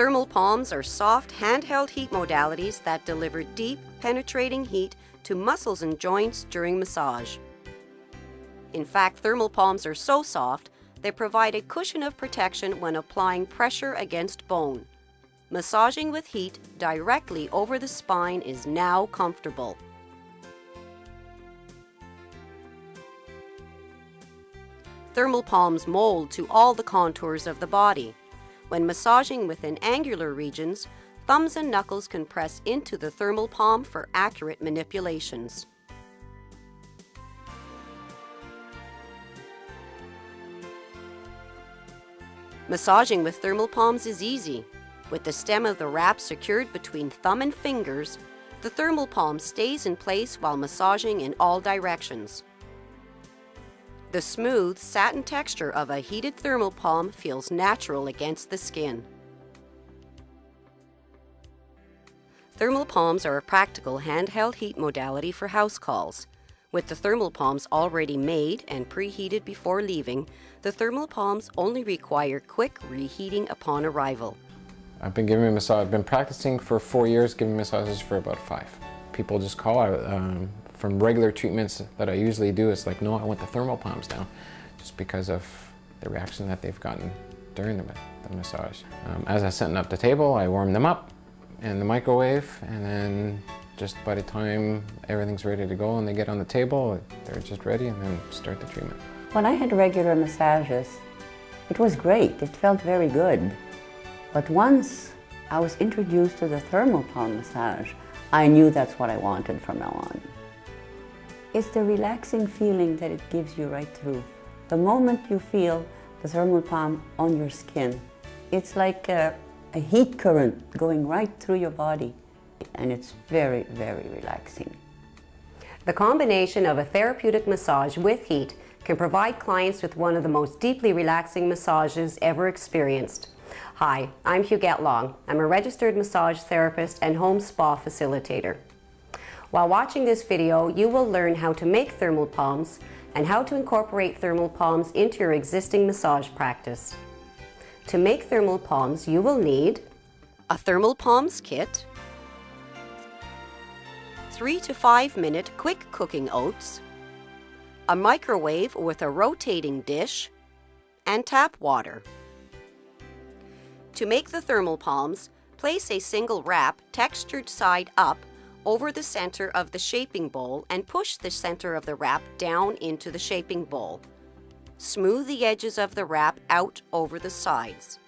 Thermal palms are soft, handheld heat modalities that deliver deep, penetrating heat to muscles and joints during massage. In fact, thermal palms are so soft, they provide a cushion of protection when applying pressure against bone. Massaging with heat directly over the spine is now comfortable. Thermal palms mold to all the contours of the body. When massaging within angular regions, thumbs and knuckles can press into the thermal palm for accurate manipulations. Massaging with thermal palms is easy. With the stem of the wrap secured between thumb and fingers, the thermal palm stays in place while massaging in all directions. The smooth, satin texture of a heated thermal palm feels natural against the skin. Thermal palms are a practical handheld heat modality for house calls. With the thermal palms already made and preheated before leaving, the thermal palms only require quick reheating upon arrival. I've been practicing for 4 years, giving massages for about 5. People just call from regular treatments that I usually do. It's like, no, I want the thermal palms now, just because of the reaction that they've gotten during the massage. As I'm setting up the table, I warm them up in the microwave, and then just by the time everything's ready to go and they get on the table, they're just ready, and then start the treatment. When I had regular massages, it was great. It felt very good. But once I was introduced to the thermal palm massage, I knew that's what I wanted from now on. It's the relaxing feeling that it gives you right through. The moment you feel the thermal palm on your skin, it's like a heat current going right through your body, and it's very, very relaxing. The combination of a therapeutic massage with heat can provide clients with one of the most deeply relaxing massages ever experienced. Hi, I'm Huguette Long. I'm a registered massage therapist and home spa facilitator. While watching this video, you will learn how to make thermal palms and how to incorporate thermal palms into your existing massage practice. To make thermal palms, you will need a thermal palms kit, 3 to 5 minute quick cooking oats, a microwave with a rotating dish, and tap water. To make the thermal palms, place a single wrap textured side up over the center of the shaping bowl and push the center of the wrap down into the shaping bowl. Smooth the edges of the wrap out over the sides.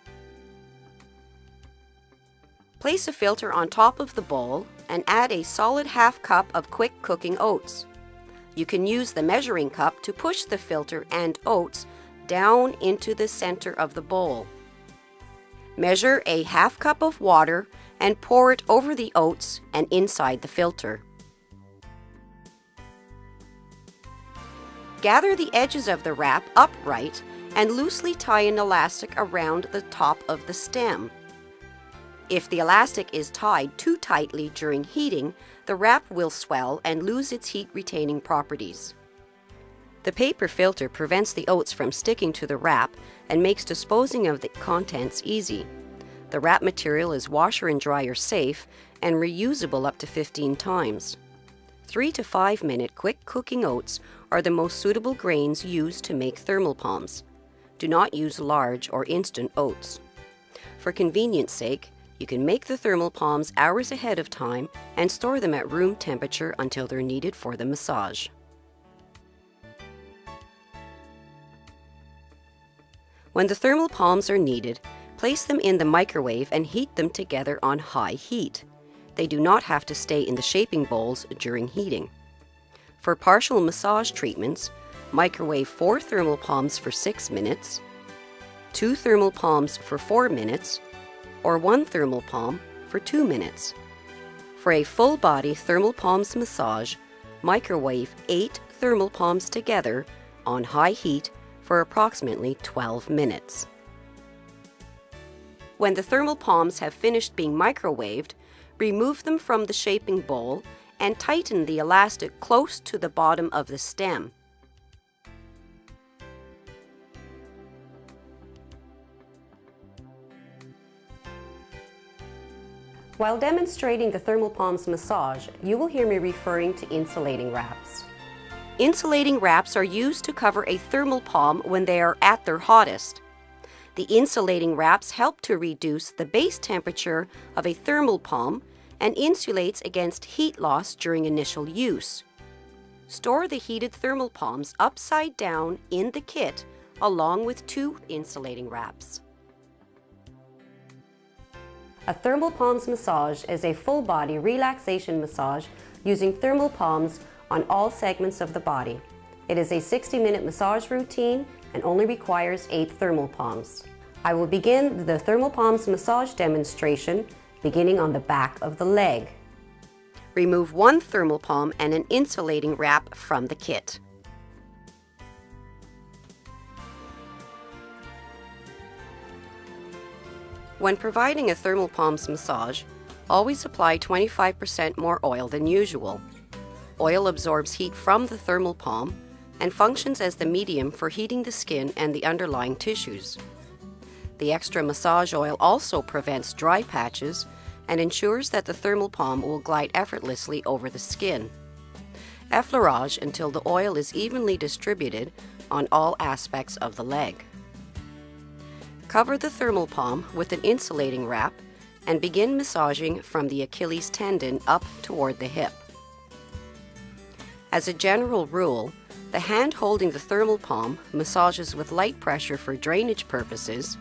Place a filter on top of the bowl and add a solid ½ cup of quick cooking oats. You can use the measuring cup to push the filter and oats down into the center of the bowl. Measure a ½ cup of water and pour it over the oats and inside the filter. Gather the edges of the wrap upright and loosely tie an elastic around the top of the stem. If the elastic is tied too tightly during heating, the wrap will swell and lose its heat-retaining properties. The paper filter prevents the oats from sticking to the wrap and makes disposing of the contents easy. The wrap material is washer and dryer safe and reusable up to 15 times. 3 to 5 minute quick cooking oats are the most suitable grains used to make thermal palms. Do not use large or instant oats. For convenience sake, you can make the thermal palms hours ahead of time and store them at room temperature until they're needed for the massage. When the thermal palms are needed, place them in the microwave and heat them together on high heat. They do not have to stay in the shaping bowls during heating. For partial massage treatments, microwave 4 thermal palms for 6 minutes, 2 thermal palms for 4 minutes, or 1 thermal palm for 2 minutes. For a full-body thermal palms massage, microwave 8 thermal palms together on high heat for approximately 12 minutes. When the thermal palms have finished being microwaved, remove them from the shaping bowl and tighten the elastic close to the bottom of the stem. While demonstrating the thermal palms massage, you will hear me referring to insulating wraps. Insulating wraps are used to cover a thermal palm when they are at their hottest. The insulating wraps help to reduce the base temperature of a thermal palm and insulates against heat loss during initial use. Store the heated thermal palms upside down in the kit along with 2 insulating wraps. A thermal palms massage is a full-body relaxation massage using thermal palms on all segments of the body. It is a 60-minute massage routine and only requires 8 thermal palms. I will begin the thermal palms massage demonstration beginning on the back of the leg. Remove 1 thermal palm and an insulating wrap from the kit. When providing a thermal palms massage, always apply 25% more oil than usual. Oil absorbs heat from the thermal palm and functions as the medium for heating the skin and the underlying tissues. The extra massage oil also prevents dry patches and ensures that the thermal palm will glide effortlessly over the skin. Effleurage until the oil is evenly distributed on all aspects of the leg. Cover the thermal palm with an insulating wrap and begin massaging from the Achilles tendon up toward the hip. As a general rule, the hand holding the thermal palm massages with light pressure for drainage purposes,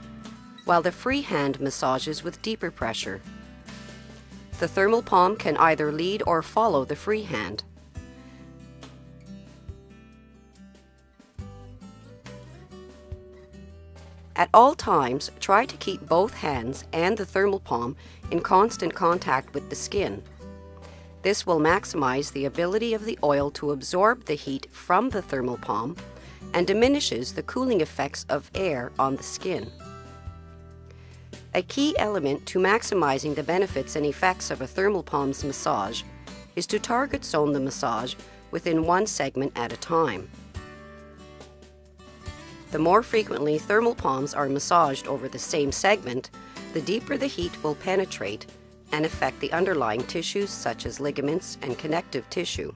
while the free hand massages with deeper pressure. The thermal palm can either lead or follow the free hand. At all times, try to keep both hands and the thermal palm in constant contact with the skin. This will maximize the ability of the oil to absorb the heat from the thermal palm and diminishes the cooling effects of air on the skin. A key element to maximizing the benefits and effects of a thermal palms massage is to target zone the massage within 1 segment at a time. The more frequently thermal palms are massaged over the same segment, the deeper the heat will penetrate and affect the underlying tissues such as ligaments and connective tissue.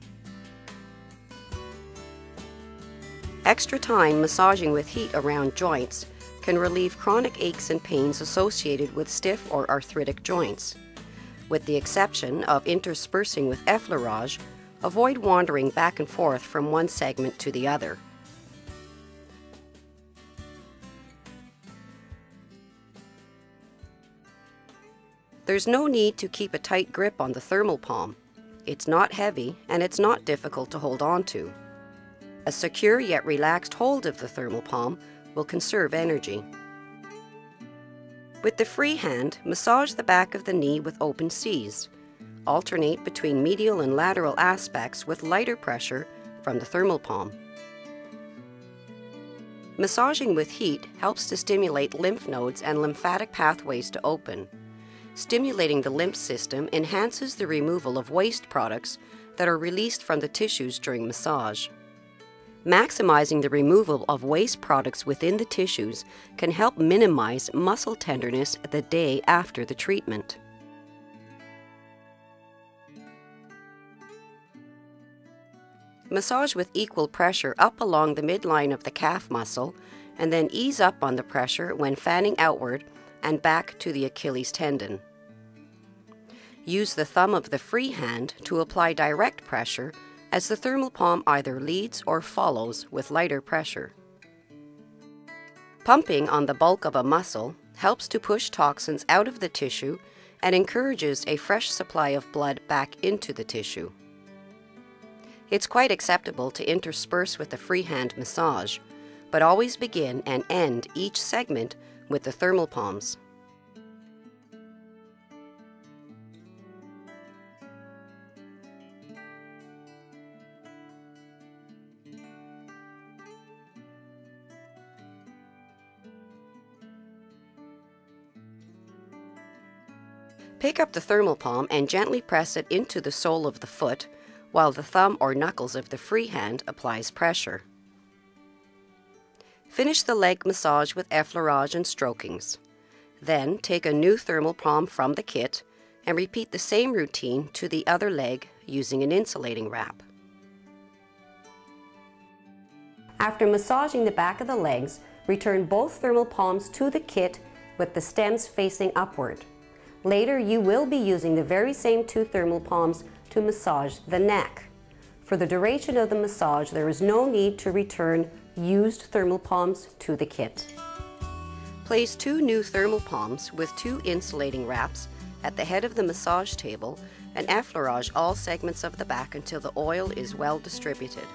Extra time massaging with heat around joints can relieve chronic aches and pains associated with stiff or arthritic joints. With the exception of interspersing with effleurage, avoid wandering back and forth from one segment to the other. There's no need to keep a tight grip on the thermal palm. It's not heavy and it's not difficult to hold on to. A secure yet relaxed hold of the thermal palm will conserve energy. With the free hand, massage the back of the knee with open Cs. Alternate between medial and lateral aspects with lighter pressure from the thermal palm. Massaging with heat helps to stimulate lymph nodes and lymphatic pathways to open. Stimulating the lymph system enhances the removal of waste products that are released from the tissues during massage. Maximizing the removal of waste products within the tissues can help minimize muscle tenderness the day after the treatment. Massage with equal pressure up along the midline of the calf muscle and then ease up on the pressure when fanning outward and back to the Achilles tendon. Use the thumb of the free hand to apply direct pressure as the thermal palm either leads or follows with lighter pressure. Pumping on the bulk of a muscle helps to push toxins out of the tissue and encourages a fresh supply of blood back into the tissue. It's quite acceptable to intersperse with the freehand massage, but always begin and end each segment with the thermal palms. Pick up the thermal palm and gently press it into the sole of the foot, while the thumb or knuckles of the free hand applies pressure. Finish the leg massage with effleurage and strokings. Then take a new thermal palm from the kit and repeat the same routine to the other leg using an insulating wrap. After massaging the back of the legs, return both thermal palms to the kit with the stems facing upward. Later, you will be using the very same two thermal palms to massage the neck. For the duration of the massage, there is no need to return used thermal palms to the kit. Place two new thermal palms with two insulating wraps at the head of the massage table and effleurage all segments of the back until the oil is well distributed.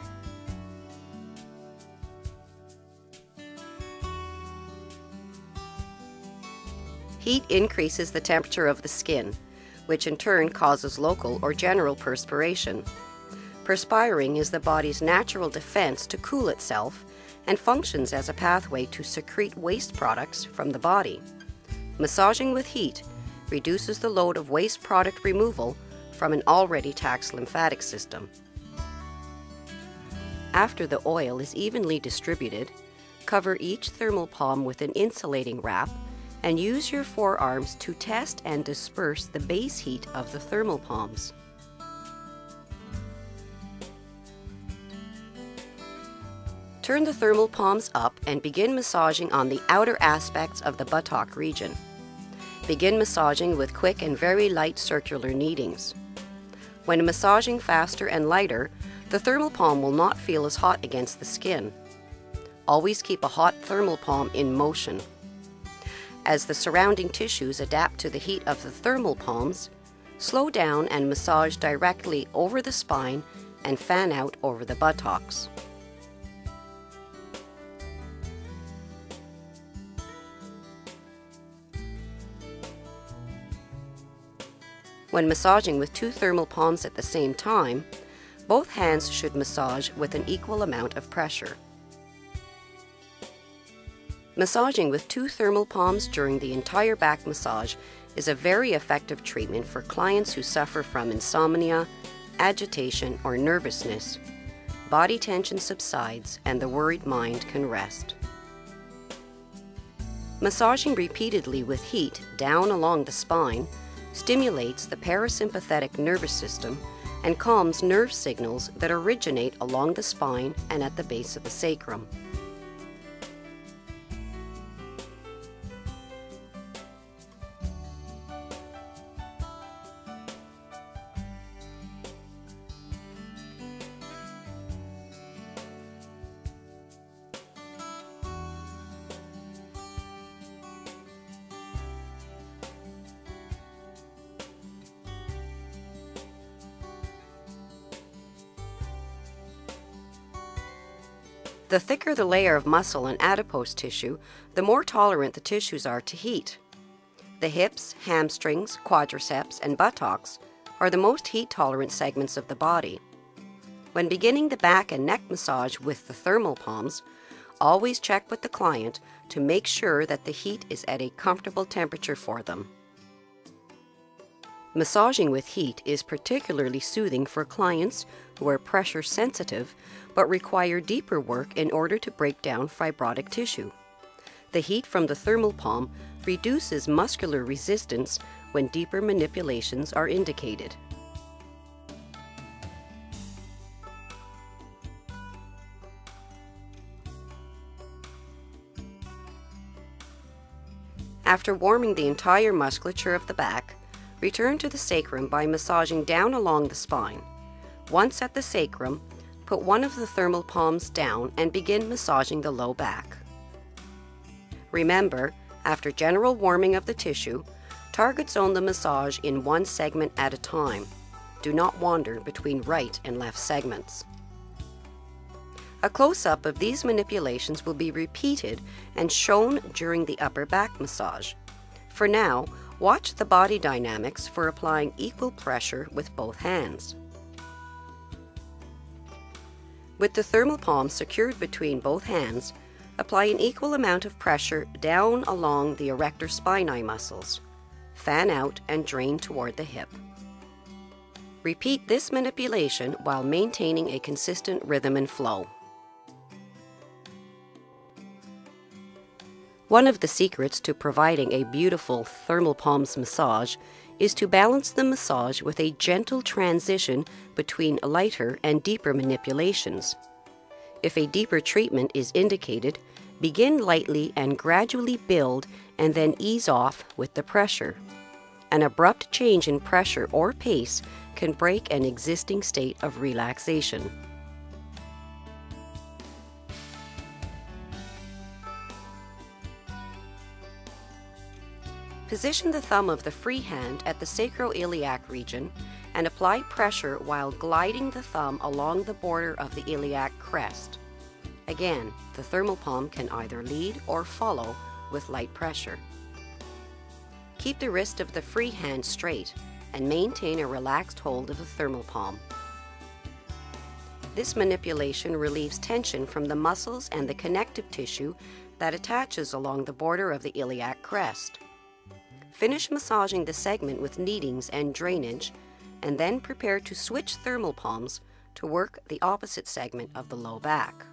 Heat increases the temperature of the skin, which in turn causes local or general perspiration. Perspiring is the body's natural defense to cool itself and functions as a pathway to secrete waste products from the body. Massaging with heat reduces the load of waste product removal from an already taxed lymphatic system. After the oil is evenly distributed, cover each thermal palm with an insulating wrap and use your forearms to test and disperse the base heat of the thermal palms. Turn the thermal palms up and begin massaging on the outer aspects of the buttock region. Begin massaging with quick and very light circular kneadings. When massaging faster and lighter, the thermal palm will not feel as hot against the skin. Always keep a hot thermal palm in motion. As the surrounding tissues adapt to the heat of the thermal palms, slow down and massage directly over the spine and fan out over the buttocks. When massaging with two thermal palms at the same time, both hands should massage with an equal amount of pressure. Massaging with two thermal palms during the entire back massage is a very effective treatment for clients who suffer from insomnia, agitation, or nervousness. Body tension subsides and the worried mind can rest. Massaging repeatedly with heat down along the spine stimulates the parasympathetic nervous system and calms nerve signals that originate along the spine and at the base of the sacrum. The thicker the layer of muscle and adipose tissue, the more tolerant the tissues are to heat. The hips, hamstrings, quadriceps, and buttocks are the most heat-tolerant segments of the body. When beginning the back and neck massage with the thermal palms, always check with the client to make sure that the heat is at a comfortable temperature for them. Massaging with heat is particularly soothing for clients who are pressure sensitive but require deeper work in order to break down fibrotic tissue. The heat from the thermal palm reduces muscular resistance when deeper manipulations are indicated. After warming the entire musculature of the back, return to the sacrum by massaging down along the spine. Once at the sacrum, put one of the thermal palms down and begin massaging the low back. Remember, after general warming of the tissue, target zone the massage in one segment at a time. Do not wander between right and left segments. A close-up of these manipulations will be repeated and shown during the upper back massage. For now, watch the body dynamics for applying equal pressure with both hands. With the thermal palm secured between both hands, apply an equal amount of pressure down along the erector spinae muscles. Fan out and drain toward the hip. Repeat this manipulation while maintaining a consistent rhythm and flow. One of the secrets to providing a beautiful thermal palms massage is to balance the massage with a gentle transition between lighter and deeper manipulations. If a deeper treatment is indicated, begin lightly and gradually build and then ease off with the pressure. An abrupt change in pressure or pace can break an existing state of relaxation. Position the thumb of the free hand at the sacroiliac region and apply pressure while gliding the thumb along the border of the iliac crest. Again, the thermal palm can either lead or follow with light pressure. Keep the wrist of the free hand straight and maintain a relaxed hold of the thermal palm. This manipulation relieves tension from the muscles and the connective tissue that attaches along the border of the iliac crest. Finish massaging the segment with kneadings and drainage, and then prepare to switch thermal palms to work the opposite segment of the low back.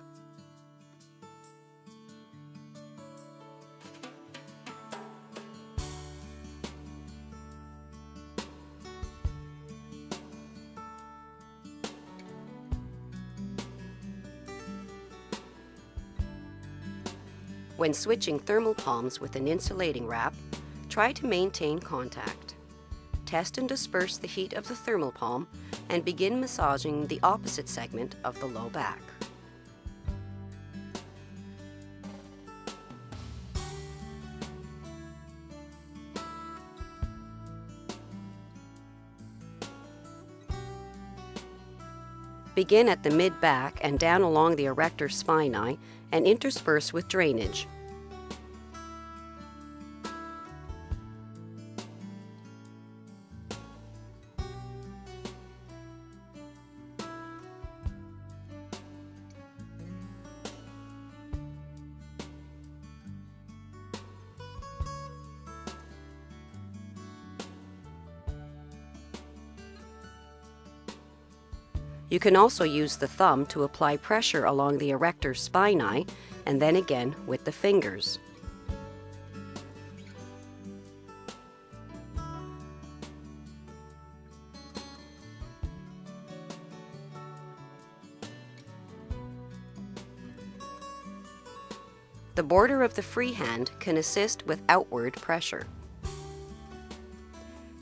When switching thermal palms with an insulating wrap, try to maintain contact. Test and disperse the heat of the thermal palm and begin massaging the opposite segment of the low back. Begin at the mid-back and down along the erector spinae and intersperse with drainage. You can also use the thumb to apply pressure along the erector spinae and then again with the fingers. The border of the free hand can assist with outward pressure.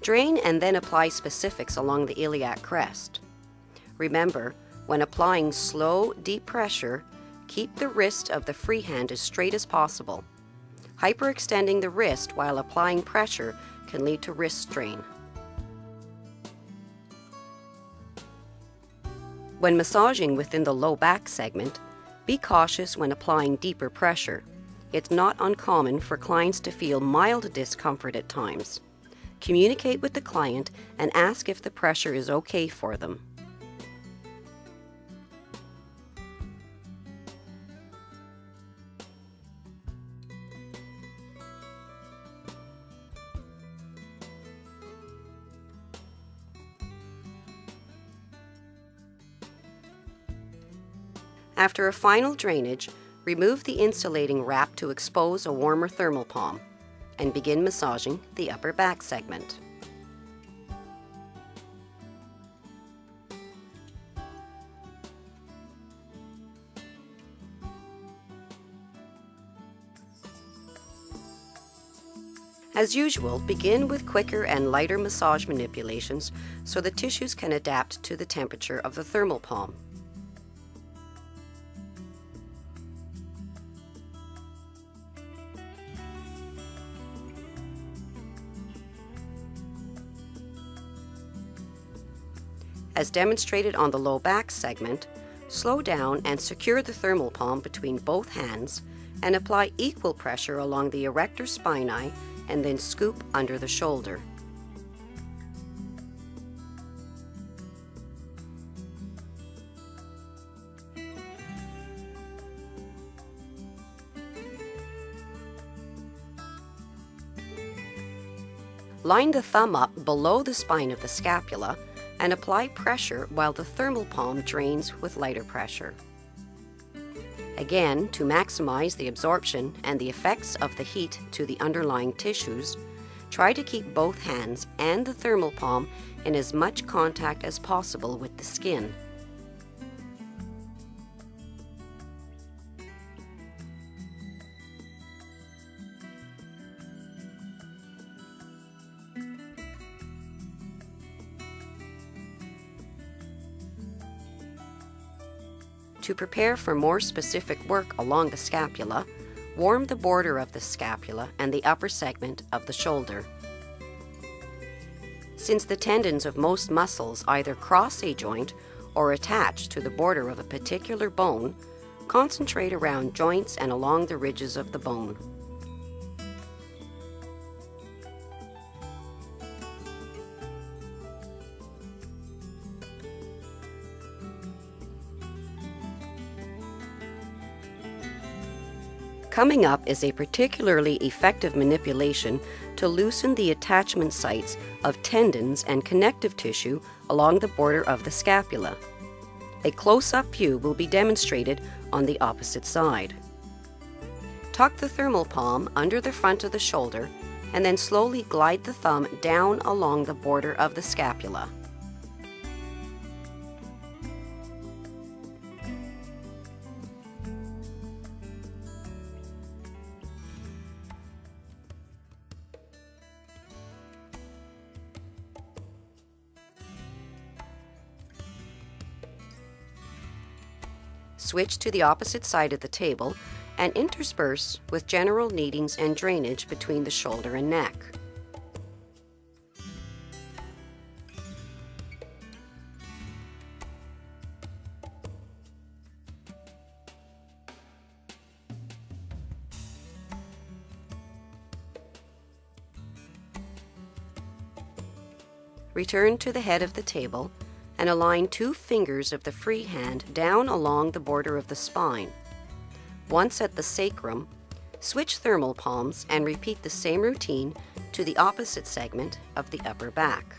Drain and then apply specifics along the iliac crest. Remember, when applying slow, deep pressure, keep the wrist of the free hand as straight as possible. Hyperextending the wrist while applying pressure can lead to wrist strain. When massaging within the low back segment, be cautious when applying deeper pressure. It's not uncommon for clients to feel mild discomfort at times. Communicate with the client and ask if the pressure is okay for them. After a final drainage, remove the insulating wrap to expose a warmer thermal palm and begin massaging the upper back segment. As usual, begin with quicker and lighter massage manipulations so the tissues can adapt to the temperature of the thermal palm. As demonstrated on the low back segment, slow down and secure the thermal palm between both hands and apply equal pressure along the erector spinae and then scoop under the shoulder. Line the thumb up below the spine of the scapula and apply pressure while the thermal palm drains with lighter pressure. Again, to maximize the absorption and the effects of the heat to the underlying tissues, Try to keep both hands and the thermal palm in as much contact as possible with the skin. To prepare for more specific work along the scapula, warm the border of the scapula and the upper segment of the shoulder. Since the tendons of most muscles either cross a joint or attach to the border of a particular bone, concentrate around joints and along the ridges of the bone. Coming up is a particularly effective manipulation to loosen the attachment sites of tendons and connective tissue along the border of the scapula. A close-up view will be demonstrated on the opposite side. Tuck the thermal palm under the front of the shoulder and then slowly glide the thumb down along the border of the scapula. Switch to the opposite side of the table and intersperse with general kneadings and drainage between the shoulder and neck. Return to the head of the table and align 2 fingers of the free hand down along the border of the spine. Once at the sacrum, switch thermal palms and repeat the same routine to the opposite segment of the upper back.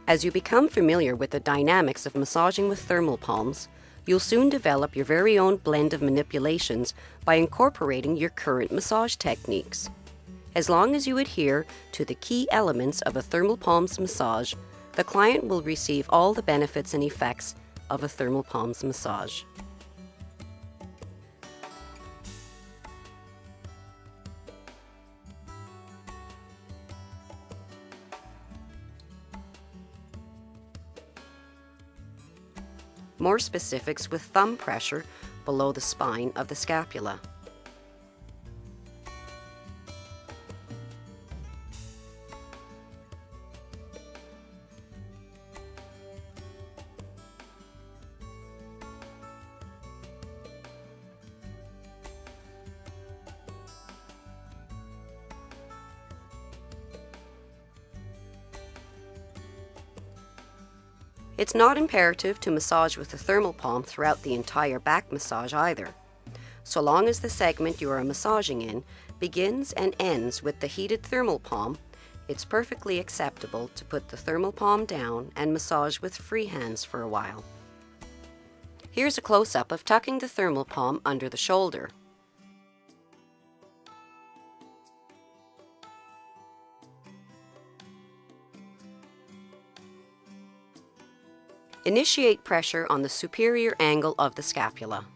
As you become familiar with the dynamics of massaging with thermal palms, you'll soon develop your very own blend of manipulations by incorporating your current massage techniques. As long as you adhere to the key elements of a thermal palms massage, the client will receive all the benefits and effects of a thermal palms massage. More specifics with thumb pressure below the spine of the scapula. It's not imperative to massage with the thermal palm throughout the entire back massage either. So long as the segment you are massaging in begins and ends with the heated thermal palm, it's perfectly acceptable to put the thermal palm down and massage with free hands for a while. Here's a close-up of tucking the thermal palm under the shoulder. Initiate pressure on the superior angle of the scapula.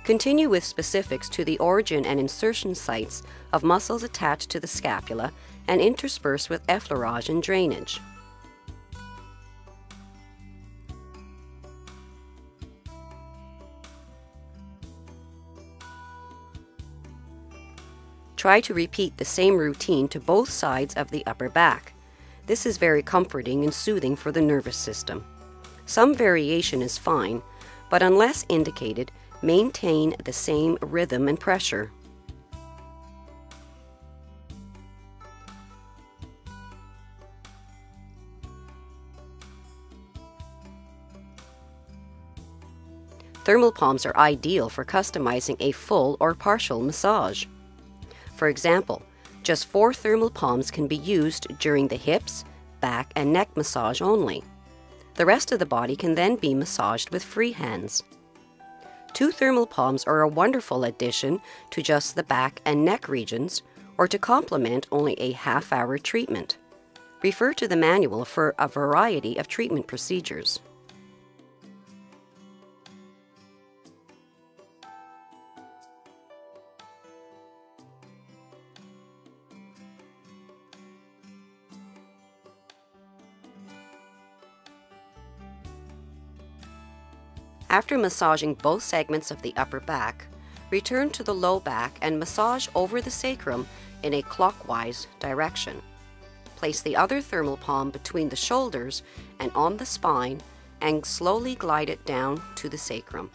Continue with specifics to the origin and insertion sites of muscles attached to the scapula and intersperse with effleurage and drainage. Try to repeat the same routine to both sides of the upper back. This is very comforting and soothing for the nervous system. Some variation is fine, but unless indicated, maintain the same rhythm and pressure. Thermal palms are ideal for customizing a full or partial massage. For example, just 4 thermal palms can be used during the hips, back, and neck massage only. The rest of the body can then be massaged with free hands. 2 thermal palms are a wonderful addition to just the back and neck regions, or to complement only a half-hour treatment. Refer to the manual for a variety of treatment procedures. After massaging both segments of the upper back, return to the low back and massage over the sacrum in a clockwise direction. Place the other thermal palm between the shoulders and on the spine and slowly glide it down to the sacrum.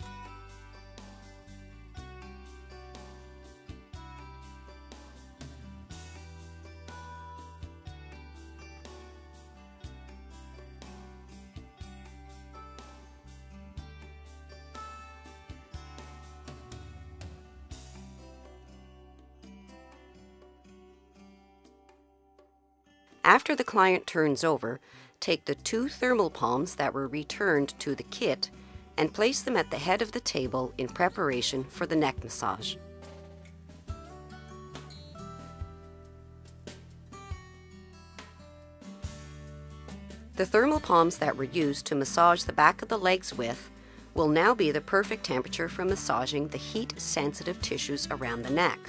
After the client turns over, take the 2 thermal palms that were returned to the kit and place them at the head of the table in preparation for the neck massage. The thermal palms that were used to massage the back of the legs with will now be the perfect temperature for massaging the heat-sensitive tissues around the neck.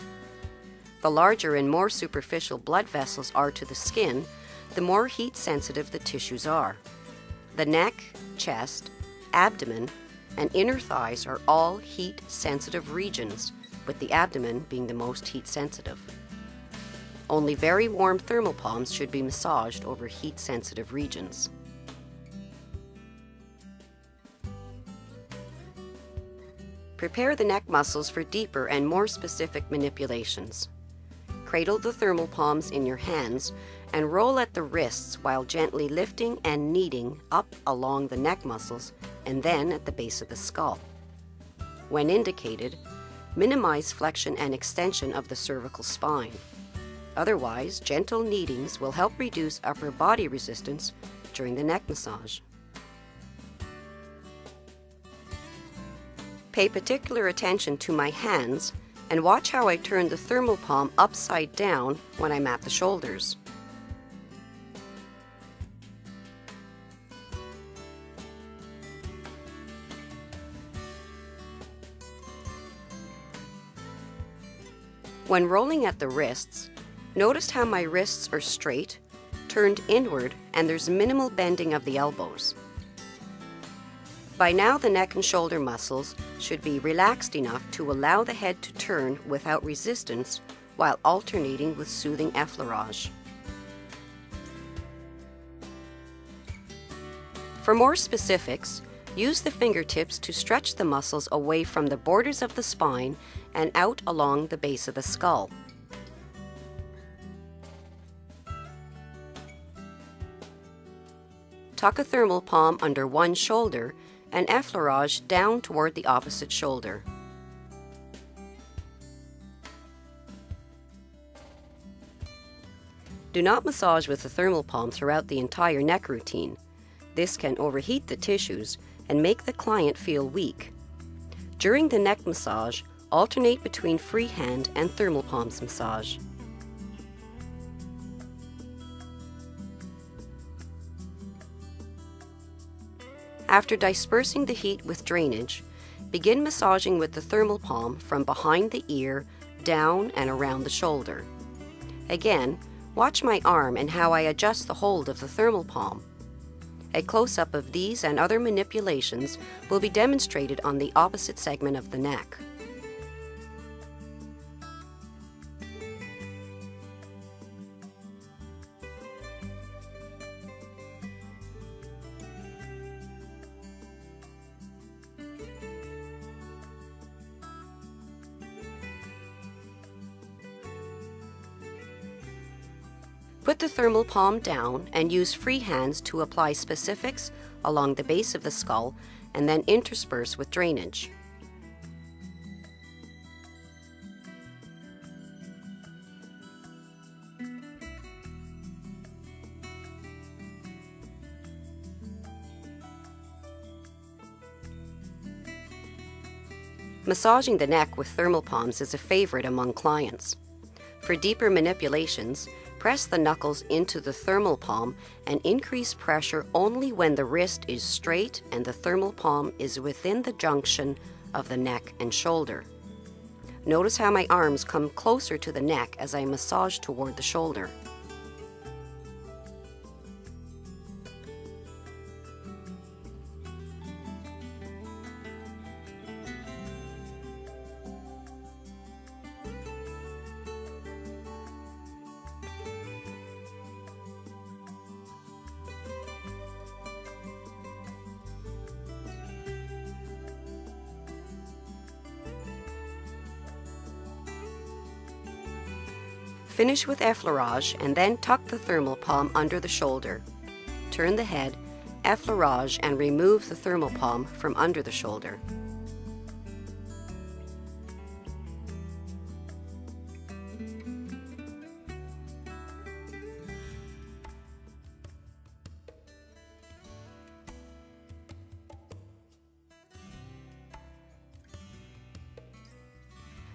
The larger and more superficial blood vessels are to the skin, the more heat-sensitive the tissues are. The neck, chest, abdomen, and inner thighs are all heat-sensitive regions, with the abdomen being the most heat-sensitive. Only very warm thermal palms should be massaged over heat-sensitive regions. Prepare the neck muscles for deeper and more specific manipulations. Cradle the thermal palms in your hands and roll at the wrists while gently lifting and kneading up along the neck muscles and then at the base of the skull. When indicated, minimize flexion and extension of the cervical spine. Otherwise, gentle kneadings will help reduce upper body resistance during the neck massage. Pay particular attention to my hands and watch how I turn the thermal palm upside down when I'm at the shoulders. When rolling at the wrists, notice how my wrists are straight, turned inward, and there's minimal bending of the elbows. By now, the neck and shoulder muscles should be relaxed enough to allow the head to turn without resistance while alternating with soothing effleurage. For more specifics, use the fingertips to stretch the muscles away from the borders of the spine and out along the base of the skull. Tuck a thermal palm under one shoulder and effleurage down toward the opposite shoulder. Do not massage with the thermal palm throughout the entire neck routine. This can overheat the tissues and make the client feel weak. During the neck massage, alternate between freehand and thermal palms massage. After dispersing the heat with drainage, begin massaging with the thermal palm from behind the ear, down and around the shoulder. Again, watch my arm and how I adjust the hold of the thermal palm. A close-up of these and other manipulations will be demonstrated on the opposite segment of the neck. Put the thermal palm down and use free hands to apply specifics along the base of the skull and then intersperse with drainage. Massaging the neck with thermal palms is a favorite among clients. For deeper manipulations, press the knuckles into the thermal palm and increase pressure only when the wrist is straight and the thermal palm is within the junction of the neck and shoulder. Notice how my arms come closer to the neck as I massage toward the shoulder. Finish with effleurage and then tuck the thermal palm under the shoulder. Turn the head, effleurage and remove the thermal palm from under the shoulder.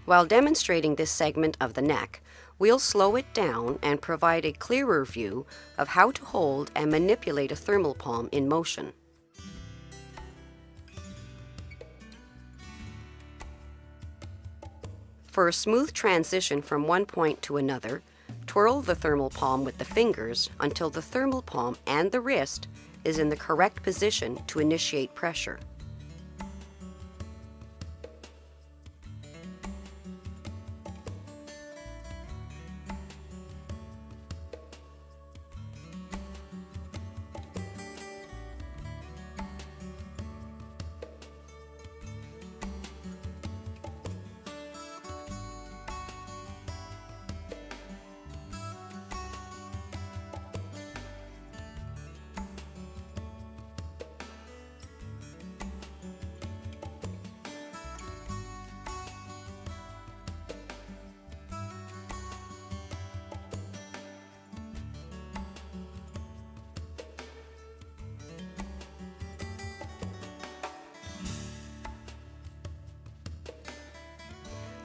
While demonstrating this segment of the neck, we'll slow it down and provide a clearer view of how to hold and manipulate a thermal palm in motion. For a smooth transition from one point to another, twirl the thermal palm with the fingers until the thermal palm and the wrist is in the correct position to initiate pressure.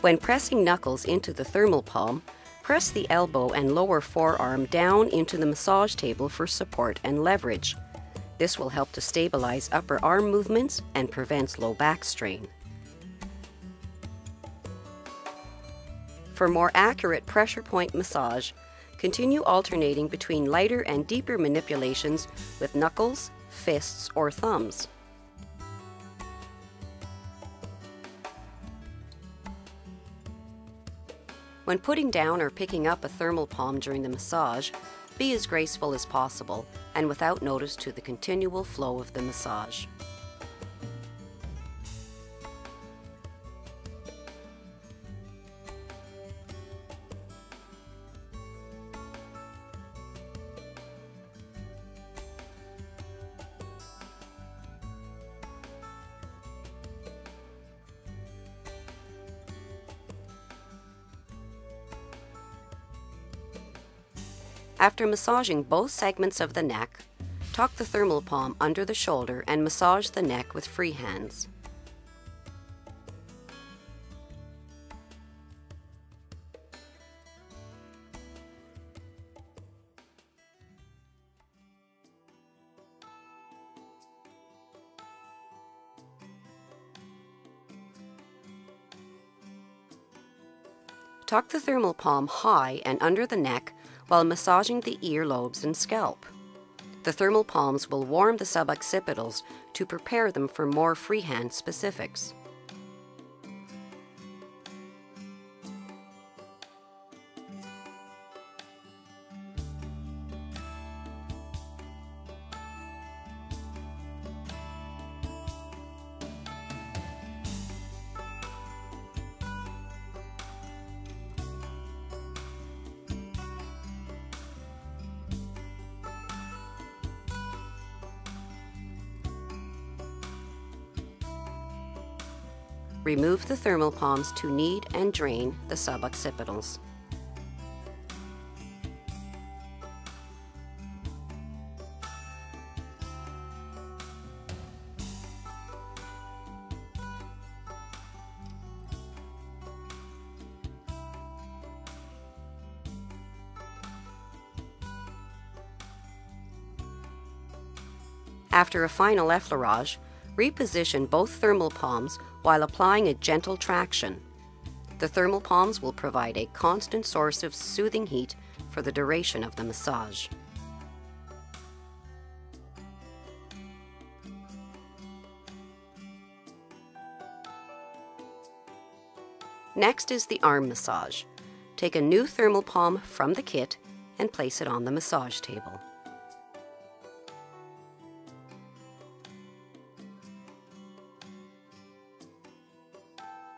When pressing knuckles into the thermal palm, press the elbow and lower forearm down into the massage table for support and leverage. This will help to stabilize upper arm movements and prevents low back strain. For more accurate pressure point massage, continue alternating between lighter and deeper manipulations with knuckles, fists, or thumbs. When putting down or picking up a thermal palm during the massage, be as graceful as possible and without notice to the continual flow of the massage. After massaging both segments of the neck, tuck the thermal palm under the shoulder and massage the neck with free hands. Tuck the thermal palm high and under the neck while massaging the earlobes and scalp. The thermal palms will warm the suboccipitals to prepare them for more freehand specifics. Remove the thermal palms to knead and drain the suboccipitals. After a final effleurage, reposition both thermal palms while applying a gentle traction. The thermal palms will provide a constant source of soothing heat for the duration of the massage. Next is the arm massage. Take a new thermal palm from the kit and place it on the massage table.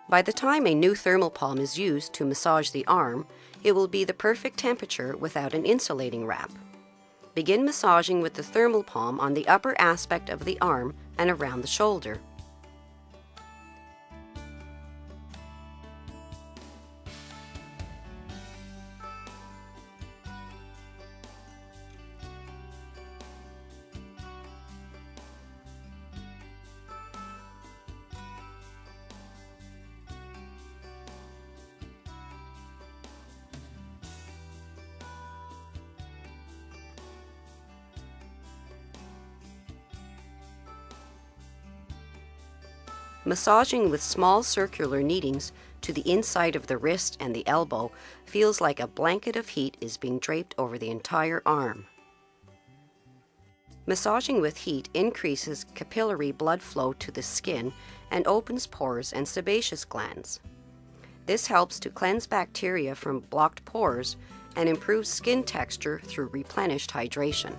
By the time a new thermal palm is used to massage the arm, it will be the perfect temperature without an insulating wrap. Begin massaging with the thermal palm on the upper aspect of the arm and around the shoulder. Massaging with small circular kneadings to the inside of the wrist and the elbow feels like a blanket of heat is being draped over the entire arm. Massaging with heat increases capillary blood flow to the skin and opens pores and sebaceous glands. This helps to cleanse bacteria from blocked pores and improves skin texture through replenished hydration.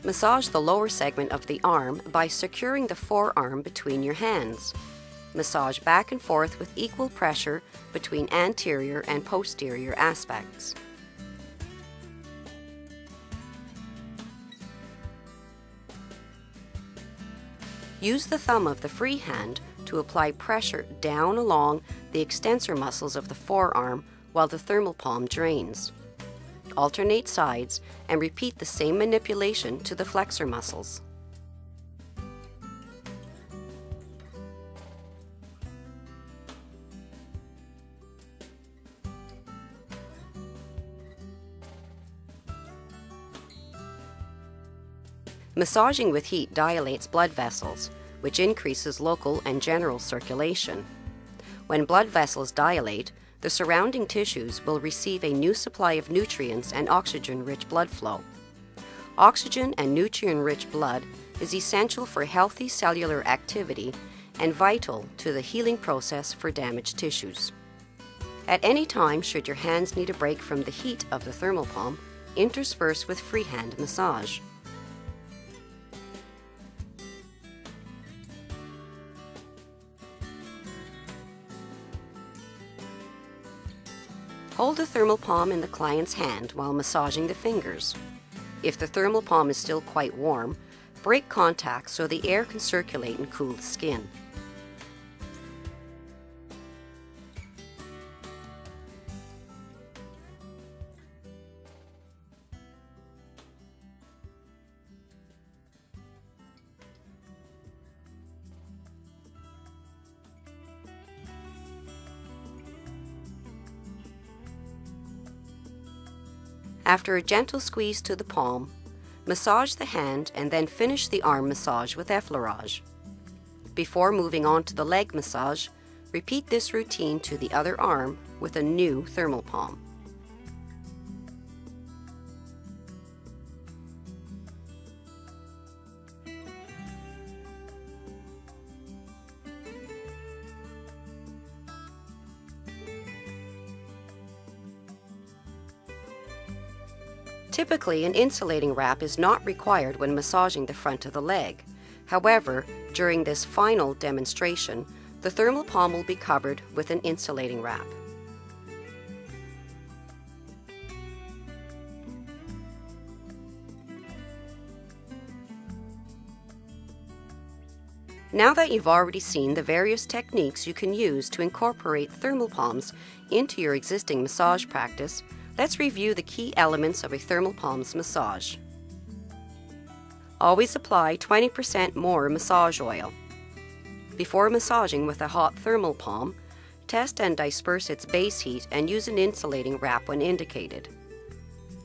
Massage the lower segment of the arm by securing the forearm between your hands. Massage back and forth with equal pressure between anterior and posterior aspects. Use the thumb of the free hand to apply pressure down along the extensor muscles of the forearm while the thermal palm drains. Alternate sides and repeat the same manipulation to the flexor muscles. Massaging with heat dilates blood vessels, which increases local and general circulation. When blood vessels dilate, the surrounding tissues will receive a new supply of nutrients and oxygen-rich blood flow. Oxygen and nutrient-rich blood is essential for healthy cellular activity and vital to the healing process for damaged tissues. At any time, should your hands need a break from the heat of the thermal palm, intersperse with freehand massage. Hold the thermal palm in the client's hand while massaging the fingers. If the thermal palm is still quite warm, break contact so the air can circulate and cool the skin. After a gentle squeeze to the palm, massage the hand and then finish the arm massage with effleurage. Before moving on to the leg massage, repeat this routine to the other arm with a new thermal palm. Typically, an insulating wrap is not required when massaging the front of the leg. However, during this final demonstration, the thermal palm will be covered with an insulating wrap. Now that you've already seen the various techniques you can use to incorporate thermal palms into your existing massage practice, let's review the key elements of a thermal palms massage. Always apply 20% more massage oil. Before massaging with a hot thermal palm, test and disperse its base heat and use an insulating wrap when indicated.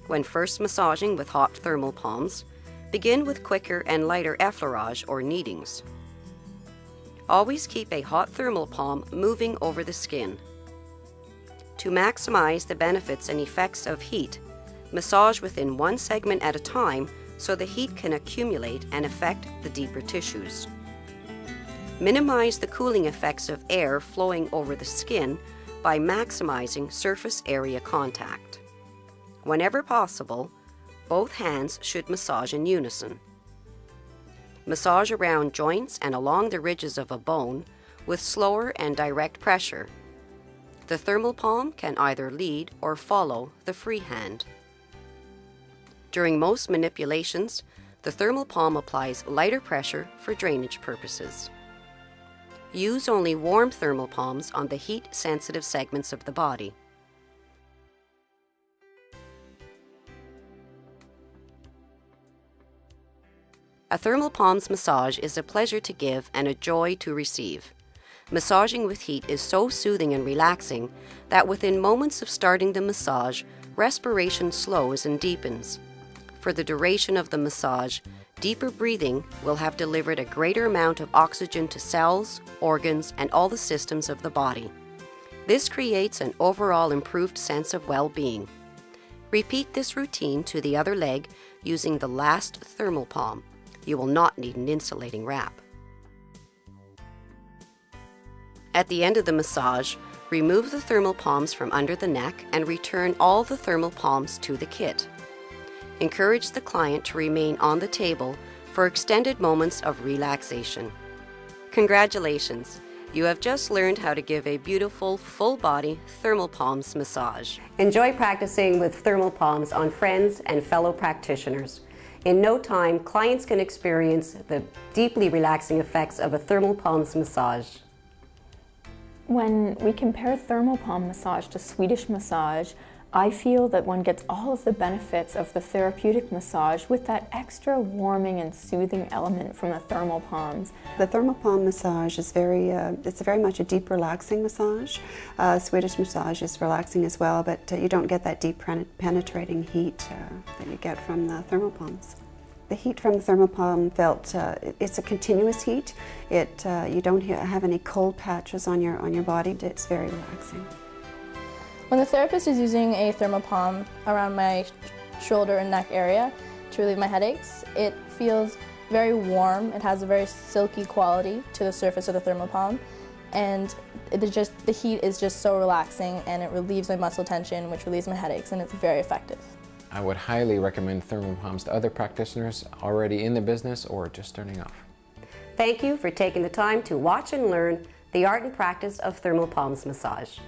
When first massaging with hot thermal palms, begin with quicker and lighter effleurage or kneadings. Always keep a hot thermal palm moving over the skin. To maximize the benefits and effects of heat, massage within one segment at a time so the heat can accumulate and affect the deeper tissues. Minimize the cooling effects of air flowing over the skin by maximizing surface area contact. Whenever possible, both hands should massage in unison. Massage around joints and along the ridges of a bone with slower and direct pressure. The thermal palm can either lead or follow the free hand. During most manipulations, the thermal palm applies lighter pressure for drainage purposes. Use only warm thermal palms on the heat-sensitive segments of the body. A thermal palms massage is a pleasure to give and a joy to receive. Massaging with heat is so soothing and relaxing that within moments of starting the massage, respiration slows and deepens. For the duration of the massage, deeper breathing will have delivered a greater amount of oxygen to cells, organs, and all the systems of the body. This creates an overall improved sense of well-being. Repeat this routine to the other leg using the last thermal palm. You will not need an insulating wrap. At the end of the massage, remove the thermal palms from under the neck and return all the thermal palms to the kit. Encourage the client to remain on the table for extended moments of relaxation. Congratulations! You have just learned how to give a beautiful, full-body thermal palms massage. Enjoy practicing with thermal palms on friends and fellow practitioners. In no time, clients can experience the deeply relaxing effects of a thermal palms massage. When we compare thermal palm massage to Swedish massage, I feel that one gets all of the benefits of the therapeutic massage with that extra warming and soothing element from the thermal palms. The thermal palm massage is it's very much a deep relaxing massage. Swedish massage is relaxing as well, but you don't get that deep penetrating heat that you get from the thermal palms. The heat from the thermal palm it's a continuous heat. You don't have any cold patches on your body. It's very relaxing. When the therapist is using a thermal palm around my shoulder and neck area to relieve my headaches, it feels very warm. It has a very silky quality to the surface of the thermal palm, and the heat is just so relaxing, and it relieves my muscle tension, which relieves my headaches, and it's very effective. I would highly recommend thermal palms to other practitioners already in the business or just starting off. Thank you for taking the time to watch and learn the art and practice of thermal palms massage.